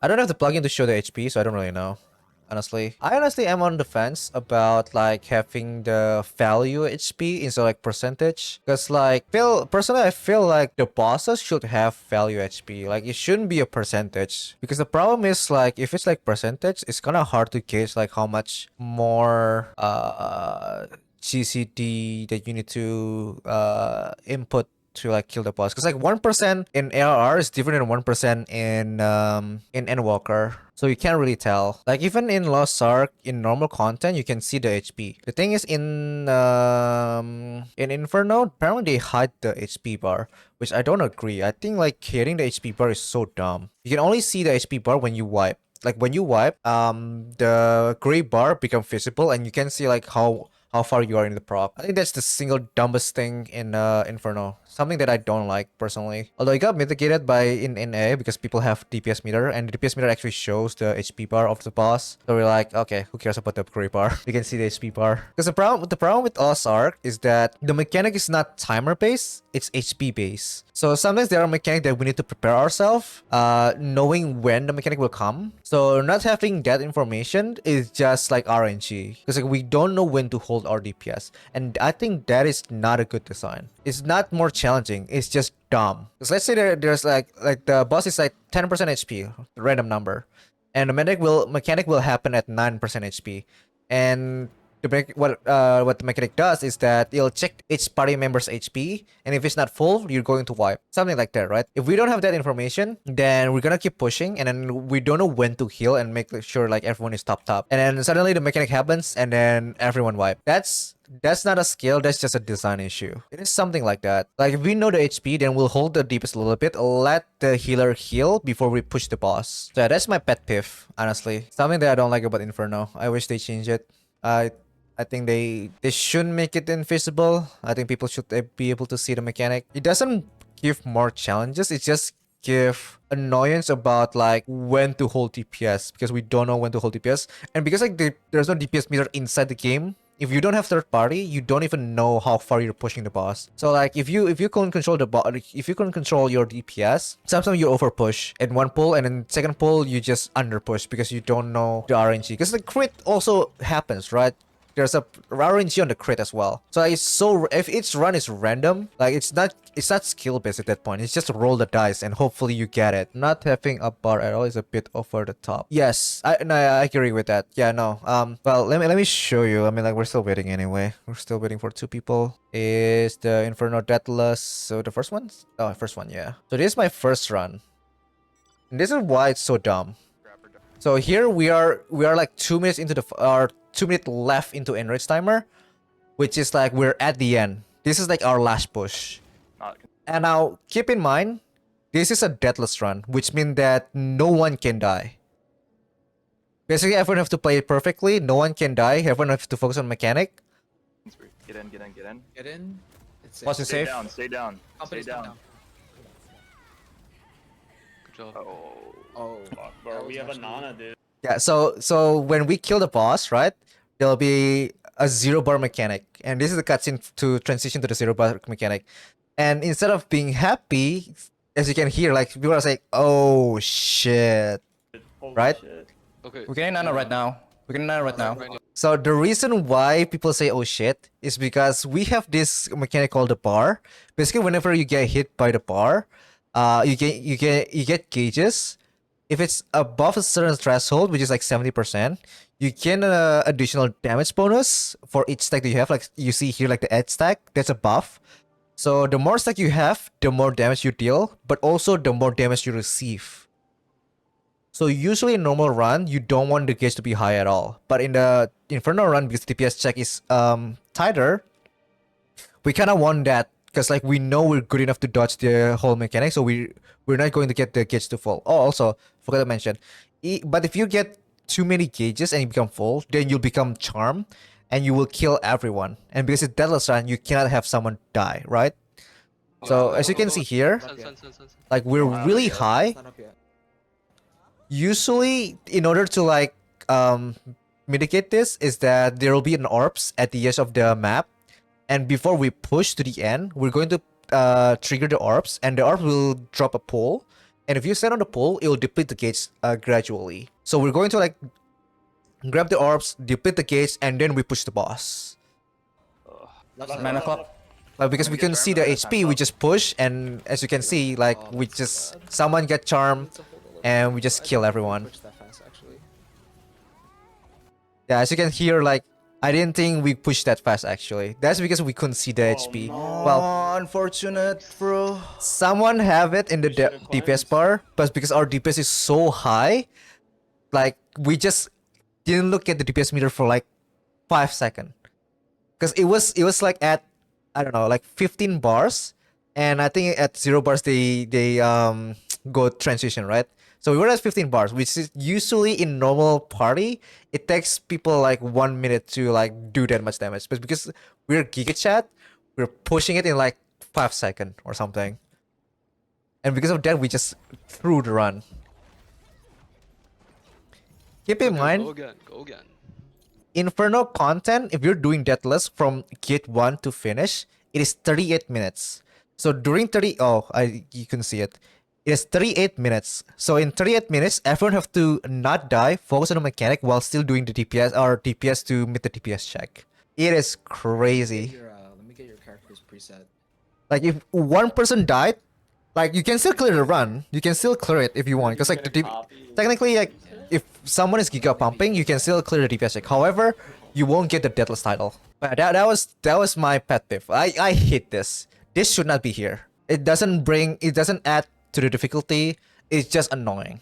I don't have the plugin to show the HP, so I don't really know. Honestly, I honestly am on the fence about like having the value HP instead of like percentage, because like personally I feel like the bosses should have value HP. Like it shouldn't be a percentage, because the problem is like if it's like percentage, it's kind of hard to gauge like how much more GCD that you need to input to like kill the boss, because like 1% in ARR is different than 1% in Endwalker, so you can't really tell. Like even in Lost Ark, in normal content you can see the HP. The thing is in Inferno apparently they hide the HP bar, which I don't agree. I think like hitting the HP bar is so dumb. You can only see the HP bar when you wipe. Like when you wipe, the gray bar become visible and you can see like how far you are in the prop. I think that's the single dumbest thing in Inferno. Something that I don't like personally. Although it got mitigated by in A because people have DPS meter, and the DPS meter actually shows the HP bar of the boss. So we're like, okay, who cares about the gray bar? You can see the HP bar. Because the problem with Lost Ark is that the mechanic is not timer based, it's HP based. So sometimes there are mechanics that we need to prepare ourselves, knowing when the mechanic will come. So not having that information is just like RNG, because like we don't know when to hold our DPS, and I think that is not a good design. It's not more challenging, it's just dumb. Because let's say there's like the boss is like 10% HP, random number, and the mechanic will happen at 9% HP, and what the mechanic does is that it'll check each party member's HP, and if it's not full, you're going to wipe. Something like that, right? If we don't have that information, then we're gonna keep pushing, and then we don't know when to heal and make sure like everyone is top. And then suddenly the mechanic happens, and then everyone wipe. That's not a skill, that's just a design issue. It is something like that. Like if we know the HP, then we'll hold the deepest a little bit, let the healer heal before we push the boss. So yeah, that's my pet peeve, honestly. Something that I don't like about Inferno. I wish they change it. I think they should make it invisible. I think people should be able to see the mechanic. It doesn't give more challenges. It just give annoyance about like when to hold DPS, because we don't know when to hold DPS, and because like there's no DPS meter inside the game. If you don't have third party, you don't even know how far you're pushing the boss. So like if you can control the boss, if you can control your DPS, sometimes you over push in one pull, and then second pull you just under push because you don't know the RNG. Because the crit also happens, right? There's a RNG on the crit as well. So it's so if each run is random, like it's not skill based at that point. It's just roll the dice and hopefully you get it. Not having a bar at all is a bit over the top. Yes, I agree with that. Yeah, no. Well, let me show you. I mean, like we're still waiting anyway. We're still waiting for two people. Is the Inferno Deathless? So the first one? Oh, first one, yeah. So this is my first run. And this is why it's so dumb. So here we are like 2 minutes into the 2 minutes left into enrage timer, which is like we're at the end. This is like our last push. And now keep in mind, this is a deathless run, which means that no one can die. Basically, everyone have to play it perfectly. No one can die. Everyone has to focus on mechanic. Get in. Get in. It's safe. Boss is safe. Stay down. Company's Stay come down. Good job. Oh. Fuck, bro. We have a Nana, dude. Yeah. So when we kill the boss, right, there'll be a 0 bar mechanic, and this is the cutscene to transition to the 0 bar mechanic. And instead of being happy, as you can hear, like people are saying, "Oh shit!" Holy Right? shit. Okay. We're getting Nano right now. We're getting Nano right now. So the reason why people say "oh shit" is because we have this mechanic called the bar. Basically, whenever you get hit by the bar, you get gauges. If it's above a certain threshold, which is like 70%, you get an additional damage bonus for each stack that you have. Like you see here, like the edge stack, that's a buff. So the more stack you have, the more damage you deal, but also the more damage you receive. So usually in normal run, you don't want the gauge to be high at all. But in the Inferno run, because DPS check is tighter, we kind of want that, because like we know we're good enough to dodge the whole mechanic, so we're not going to get the gauge to full. Oh, also forgot to mention, but if you get too many gauges and you become full, then you'll become charm, and you will kill everyone. And because it's deathless run, you cannot have someone die, right? So as you can see here, like we're really high. It's not up yet. Usually, in order to like mitigate this, is that there will be an orbs at the edge of the map, and before we push to the end, we're going to trigger the orbs, and the orb will drop a pole, and if you stand on the pole, it will deplete the gates gradually. So we're going to like grab the orbs, deplete the gates, and then we push the boss. Left side. 9 o'clock. Like because we can see the HP, we just push, and as you can see, like we just someone get charmed, It's a hold a little and bit. we just I kill don't everyone. push that fast, actually. Yeah, as you can hear, like I didn't think we pushed that fast actually. That's because we couldn't see the HP. Well, Oh, unfortunate, bro. someone have it in the should've DPS cleansed. bar, but because our DPS is so high, like we just didn't look at the DPS meter for like 5 seconds. Because it was like at I don't know like 15 bars, and I think at 0 bars they go transition, right? So we were at 15 bars, which is usually in normal party it takes people like 1 minute to like do that much damage, but because we're Giga Chat, we're pushing it in like 5 seconds or something, and because of that we just threw the run. Keep in mind, Go again. Go again. Inferno content, if you're doing Deathless from gate 1 to finish, it is 38 minutes. So during 30, oh, you can see it. It is 38 minutes. So in 38 minutes, everyone have to not die, focus on the mechanic while still doing the DPS or DPS to meet the DPS check. It is crazy. Let me get your character's preset. Like if one person died, like you can still clear the run. You can still clear it if you want. Because like technically, like if someone is giga pumping, you can still clear the DPS check. However, you won't get the Deathless title. But that was my pet peeve. I hate this. This should not be here. It doesn't add to the difficulty. It's just annoying.